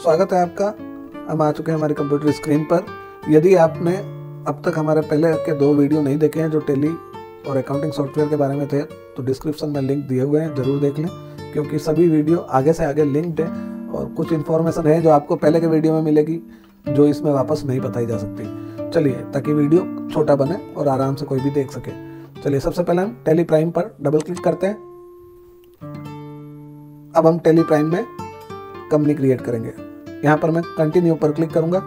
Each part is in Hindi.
स्वागत है आपका। हम आ चुके हैं हमारे कंप्यूटर स्क्रीन पर। यदि आपने अब तक हमारे पहले के 2 वीडियो नहीं देखे हैं जो टेली और अकाउंटिंग सॉफ्टवेयर के बारे में थे, तो डिस्क्रिप्शन में लिंक दिए हुए हैं, ज़रूर देख लें, क्योंकि सभी वीडियो आगे से आगे लिंक्ड है और कुछ इन्फॉर्मेशन है जो आपको पहले के वीडियो में मिलेगी जो इसमें वापस नहीं बताई जा सकती। चलिए, ताकि वीडियो छोटा बने और आराम से कोई भी देख सके। चलिए, सबसे पहले हम टेली प्राइम पर डबल क्लिक करते हैं। अब हम टेली प्राइम में कंपनी क्रिएट करेंगे। यहाँ पर मैं कंटिन्यू पर क्लिक करूंगा।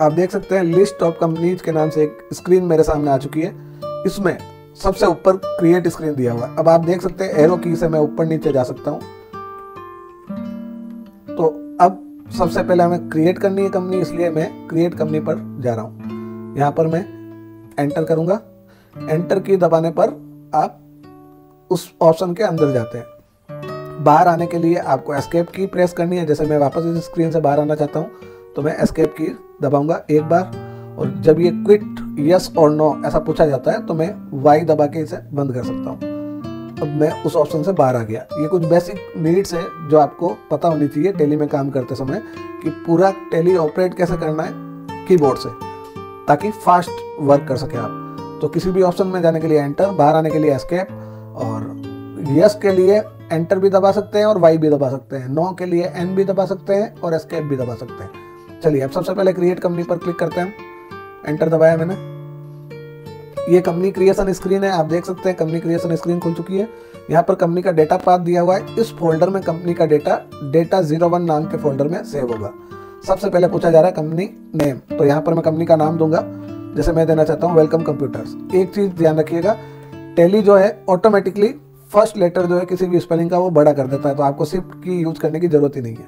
आप देख सकते हैं लिस्ट ऑफ कंपनीज के नाम से एक स्क्रीन मेरे सामने आ चुकी है। इसमें सबसे ऊपर क्रिएट स्क्रीन दिया हुआ है। अब आप देख सकते हैं एरो की से मैं ऊपर नीचे जा सकता हूं। तो अब सबसे पहले हमें क्रिएट करनी है कंपनी, इसलिए मैं क्रिएट कंपनी पर जा रहा हूं। यहाँ पर मैं एंटर करूंगा। एंटर की दबाने पर आप उस ऑप्शन के अंदर जाते हैं। बाहर आने के लिए आपको एस्केप की प्रेस करनी है। जैसे मैं वापस इस स्क्रीन से बाहर आना चाहता हूं तो मैं एस्केप की दबाऊंगा एक बार, और जब ये क्विट यस और नो ऐसा पूछा जाता है तो मैं वाई दबा के इसे बंद कर सकता हूं। अब मैं उस ऑप्शन से बाहर आ गया। ये कुछ बेसिक नीड्स है जो आपको पता होनी चाहिए टेली में काम करते समय, कि पूरा टेली ऑपरेट कैसे करना है कीबोर्ड से, ताकि फास्ट वर्क कर सके आप। तो किसी भी ऑप्शन में जाने के लिए एंटर, बाहर आने के लिए एस्केप, और यस के लिए एंटर भी दबा सकते हैं और वाई भी दबा सकते हैं। नो के लिए एन भी दबा सकते हैं और एस्केप भी दबा सकते हैं। चलिए, अब सबसे पहले क्रिएट कंपनी पर क्लिक करते हैं। एंटर दबाया मैंने। ये कंपनी क्रिएशन स्क्रीन है। आप देख सकते हैं कंपनी क्रिएशन स्क्रीन खुल चुकी है। यहाँ पर कंपनी का डेटा पाथ दिया हुआ है। इस फोल्डर में कंपनी का डेटा 01 नाम के फोल्डर में सेव होगा। सबसे पहले पूछा जा रहा है कंपनी नेम, तो यहाँ पर मैं कंपनी का नाम दूंगा। जैसे मैं देना चाहता हूँ वेलकम कंप्यूटर्स। एक चीज ध्यान रखिएगा, टेली जो है ऑटोमेटिकली फर्स्ट लेटर जो है किसी भी स्पेलिंग का वो बड़ा कर देता है, तो आपको शिफ्ट की यूज करने की जरूरत ही नहीं है।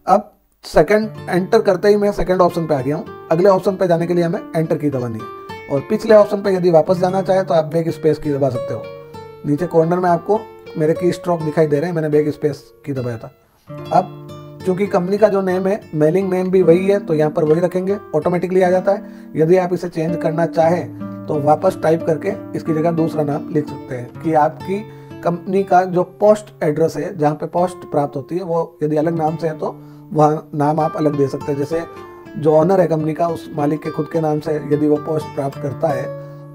अब सेकंड एंटर करते ही मैं सेकंड ऑप्शन पे आ गया हूँ। अगले ऑप्शन पे जाने के लिए हमें एंटर की दबानी है, और पिछले ऑप्शन पे यदि वापस जाना चाहे तो आप बैक स्पेस की दबा सकते हो। नीचे कॉर्नर में आपको मेरे की स्ट्रोक दिखाई दे रहे हैं, मैंने बैक स्पेस की दबाया था। अब चूंकि कंपनी का जो नेम है, मेलिंग नेम भी वही है, तो यहाँ पर वही रखेंगे, ऑटोमेटिकली आ जाता है। यदि आप इसे चेंज करना चाहें तो वापस टाइप करके इसकी जगह दूसरा नाम लिख सकते हैं, कि आपकी कंपनी का जो पोस्ट एड्रेस है, जहाँ पे पोस्ट प्राप्त होती है, वो यदि अलग नाम से है तो वह नाम आप अलग दे सकते हैं। जैसे जो ऑनर है कंपनी का, उस मालिक के खुद के नाम से यदि वो पोस्ट प्राप्त करता है,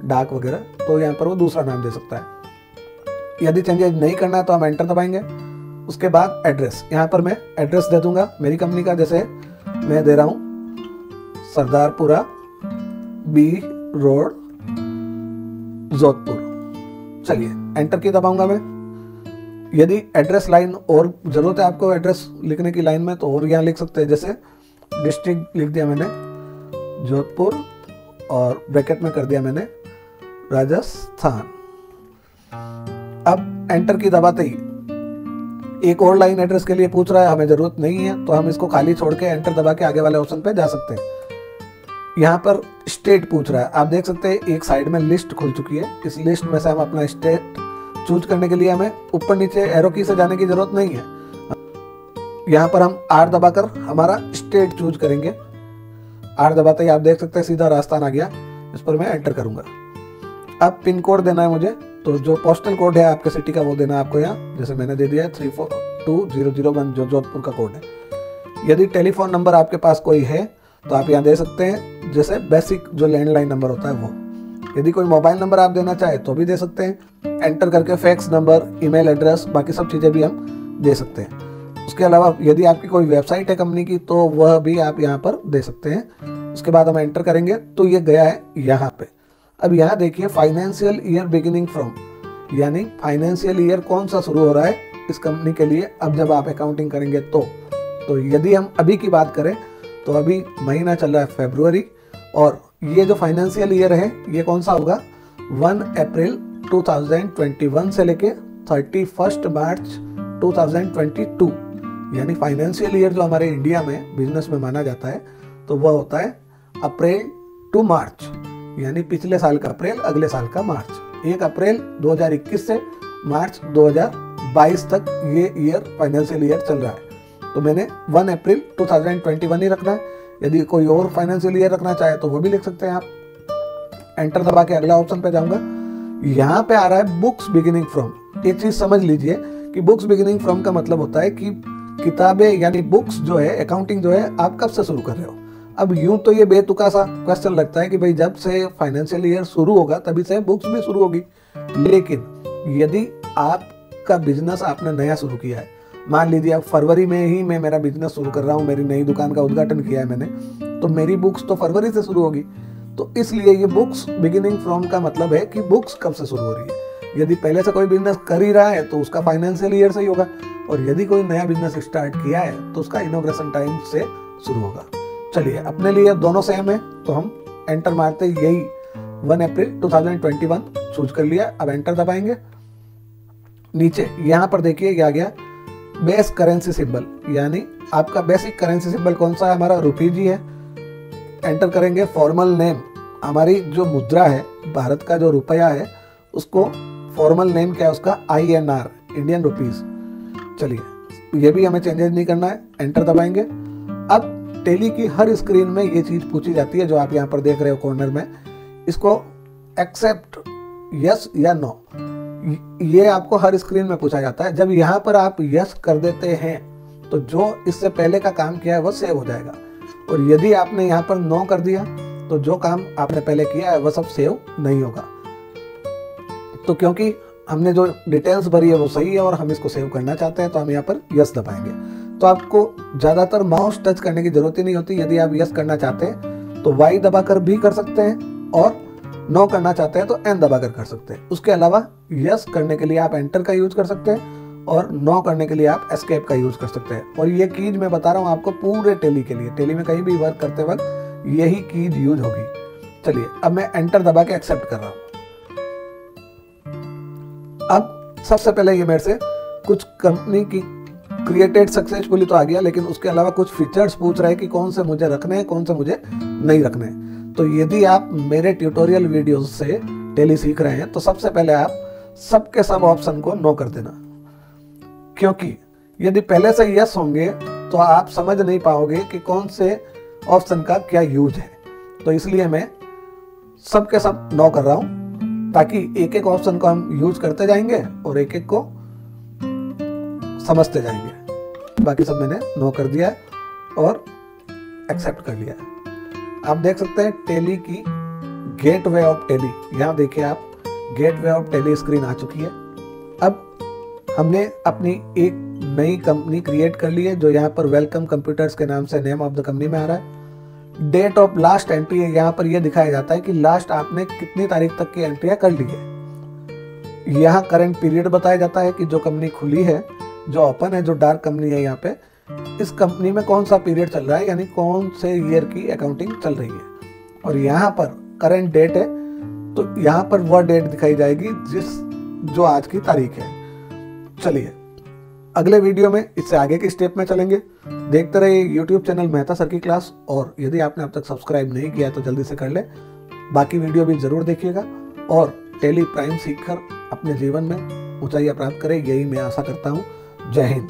डाक वगैरह, तो यहाँ पर वो दूसरा नाम दे सकता है। यदि चेंजेज नहीं करना है तो हम एंटर दबाएंगे। उसके बाद एड्रेस, यहाँ पर मैं एड्रेस दे दूंगा मेरी कंपनी का। जैसे मैं दे रहा हूँ सरदारपुरा बी रोड जोधपुर। चलिए, एंटर की दबाऊंगा मैं। यदि एड्रेस लाइन और जरूरत है आपको एड्रेस लिखने की लाइन में, तो और यहाँ लिख सकते हैं। जैसे डिस्ट्रिक्ट लिख दिया मैंने जोधपुर, और ब्रैकेट में कर दिया मैंने राजस्थान। अब एंटर की दबाते ही एक और लाइन एड्रेस के लिए पूछ रहा है, हमें जरूरत नहीं है, तो हम इसको खाली छोड़ के एंटर दबा के आगे वाले ऑप्शन पे जा सकते हैं। यहाँ पर स्टेट पूछ रहा है। आप देख सकते हैं एक साइड में लिस्ट खुल चुकी है। इस लिस्ट में से हम अपना स्टेट चूज करने के लिए हमें ऊपर नीचे एरो की से जाने की जरूरत नहीं है। यहाँ पर हम आर दबाकर हमारा स्टेट चूज करेंगे। आर दबाते ही आप देख सकते हैं सीधा राजस्थान आ गया। इस पर मैं एंटर करूंगा। अब पिन कोड देना है मुझे, तो जो पोस्टल कोड है आपके सिटी का वो देना है आपको यहाँ। जैसे मैंने दे दिया 342001 जो जोधपुर का कोड है। यदि टेलीफोन नंबर आपके पास कोई है तो आप यहाँ दे सकते हैं, जैसे बेसिक जो लैंडलाइन नंबर होता है वो। यदि कोई मोबाइल नंबर आप देना चाहे तो भी दे सकते हैं। एंटर करके फैक्स नंबर, ईमेल एड्रेस, बाकी सब चीज़ें भी हम दे सकते हैं। उसके अलावा यदि आपकी कोई वेबसाइट है कंपनी की तो वह भी आप यहाँ पर दे सकते हैं। उसके बाद हम एंटर करेंगे तो ये गया है यहाँ पे। अब यहाँ देखिए फाइनेंशियल ईयर बिगिनिंग फ्रॉम, यानी फाइनेंशियल ईयर कौन सा शुरू हो रहा है इस कंपनी के लिए अब जब आप अकाउंटिंग करेंगे तो यदि हम अभी की बात करें तो अभी महीना चल रहा है फरवरी, और ये जो फाइनेंशियल ईयर है ये कौन सा होगा 1 अप्रैल 2021 से लेके 31 मार्च 2022। यानी फाइनेंशियल ईयर जो हमारे इंडिया में बिजनेस में माना जाता है तो वह होता है अप्रैल टू मार्च, यानी पिछले साल का अप्रैल, अगले साल का मार्च। 1 अप्रैल 2021 से मार्च 2022 तक ये ईयर फाइनेंशियल ईयर चल रहा है। तो मैंने 1 अप्रैल 2021 ही रखना है। यदि कोई और फाइनेंशियल ईयर रखना चाहे तो वो भी लिख सकते हैं आप। एंटर दबा के अगला ऑप्शन पे जाऊंगा। यहाँ पे आ रहा है बुक्स बिगिनिंग फ्रॉम। एक चीज समझ लीजिए कि बुक्स बिगिनिंग फ्रॉम का मतलब होता है कि किताबें यानी बुक्स जो है, अकाउंटिंग जो है, आप कब से शुरू कर रहे हो। अब यूं तो ये बेतुका सा क्वेश्चन लगता है कि भाई जब से फाइनेंशियल ईयर शुरू होगा तभी से बुक्स भी शुरू होगी, लेकिन यदि आपका बिजनेस आपने नया शुरू किया है, मान लीजिए अब फरवरी में ही मैं मेरा बिजनेस शुरू कर रहा हूँ, मेरी नई दुकान का उद्घाटन किया है मैंने, तो मेरी बुक्स तो फरवरी से शुरू होगी। तो इसलिए ये बुक्स बिगिनिंग फ्रॉम का मतलब है कि बुक्स कब से शुरू हो रही है। यदि पहले से कोई बिजनेस कर ही रहा है तो उसका फाइनेंशियल ईयर से ही होगा, और यदि कोई नया बिजनेस स्टार्ट किया है तो उसका इनॉग्रेशन टाइम से शुरू होगा। चलिए, अपने लिए दोनों सेम है तो हम एंटर मारते यही 1 अप्रैल 2021 चूज कर लिया। अब एंटर दबाएंगे। नीचे यहाँ पर देखिए क्या गया, बेस करेंसी सिंबल, यानी आपका बेसिक करेंसी सिंबल कौन सा है, हमारा रुपीज ही है। एंटर करेंगे। फॉर्मल नेम, हमारी जो मुद्रा है, भारत का जो रुपया है, उसको फॉर्मल नेम क्या है उसका, INR, इंडियन रुपीज। चलिए, ये भी हमें चेंजेस नहीं करना है। एंटर दबाएंगे। अब टेली की हर स्क्रीन में ये चीज पूछी जाती है जो आप यहाँ पर देख रहे हो कॉर्नर में, इसको एक्सेप्ट, यस या नो, ये आपको हर स्क्रीन में पूछा जाता है। जब यहाँ पर आप यस कर देते हैं तो जो इससे पहले का काम किया है वो सेव हो जाएगा, और यदि आपने यहाँ पर नो कर दिया तो जो काम आपने पहले किया है वो सब सेव नहीं होगा। तो क्योंकि हमने जो डिटेल्स भरी है वो सही है और हम इसको सेव करना चाहते हैं तो हम यहाँ पर यस दबाएंगे। तो आपको ज़्यादातर माउस टच करने की जरूरत ही नहीं होती। यदि आप यस करना चाहते हैं तो वाई दबाकर भी कर सकते हैं, और नो करना चाहते हैं तो एन दबाकर कर सकते हैं। उसके अलावा यस करने के लिए आप एंटर का यूज कर सकते हैं, और नो करने के लिए आप एस्केप का यूज कर सकते हैं। और ये कीज मैं बता रहा हूँ आपको पूरे टेली के लिए, टेली में कहीं भी वर्क करते वक्त यही कीज यूज होगी। चलिए, अब मैं एंटर दबा के एक्सेप्ट कर रहा हूँ। अब सबसे पहले ये मेरे से कुछ कंपनी की क्रिएटेड सक्सेसफुली तो आ गया, लेकिन उसके अलावा कुछ फीचर्स पूछ रहे हैं कि कौन से मुझे रखने हैं, कौन से मुझे नहीं रखने हैं। तो यदि आप मेरे ट्यूटोरियल वीडियोस से टेली सीख रहे हैं तो सबसे पहले आप सबके सब ऑप्शन को नो कर देना, क्योंकि यदि पहले से यस होंगे तो आप समझ नहीं पाओगे कि कौन से ऑप्शन का क्या यूज है। तो इसलिए मैं सबके सब नो कर रहा हूं, ताकि एक एक ऑप्शन को हम यूज करते जाएंगे और एक एक को समझते जाएंगे। बाकी सब मैंने नो कर दिया है और एक्सेप्ट कर लिया है। आप देख सकते हैं टेली की गेटवे ऑफ टेली, यहाँ देखिए आप, गेटवे ऑफ टेली स्क्रीन आ चुकी है। अब हमने अपनी एक नई कंपनी क्रिएट कर ली है जो यहाँ पर वेलकम कंप्यूटर्स के नाम से नेम ऑफ द कंपनी में आ रहा है। डेट ऑफ लास्ट एंट्री है, यहाँ पर यह दिखाया जाता है कि लास्ट आपने कितनी तारीख तक की एंट्रियां कर ली है। यहाँ करंट पीरियड बताया जाता है कि जो कंपनी खुली है, जो ओपन है, जो डार्क कंपनी है, यहाँ पे इस कंपनी में कौन सा पीरियड चल रहा है, यानी कौन से ईयर की अकाउंटिंग चल रही है। और यहाँ पर करंट डेट है, तो यहाँ पर वह डेट दिखाई जाएगी जो आज की तारीख है। चलिए, अगले वीडियो में इससे आगे के स्टेप में चलेंगे। देखते रहिए YouTube चैनल मेहता सर की क्लास, और यदि आपने अब तक सब्सक्राइब नहीं किया तो जल्दी से कर ले। बाकी वीडियो भी जरूर देखिएगा और टेली प्राइम सीखकर अपने जीवन में ऊंचाइयां प्राप्त करें, यही मैं आशा करता हूं। जय हिंद।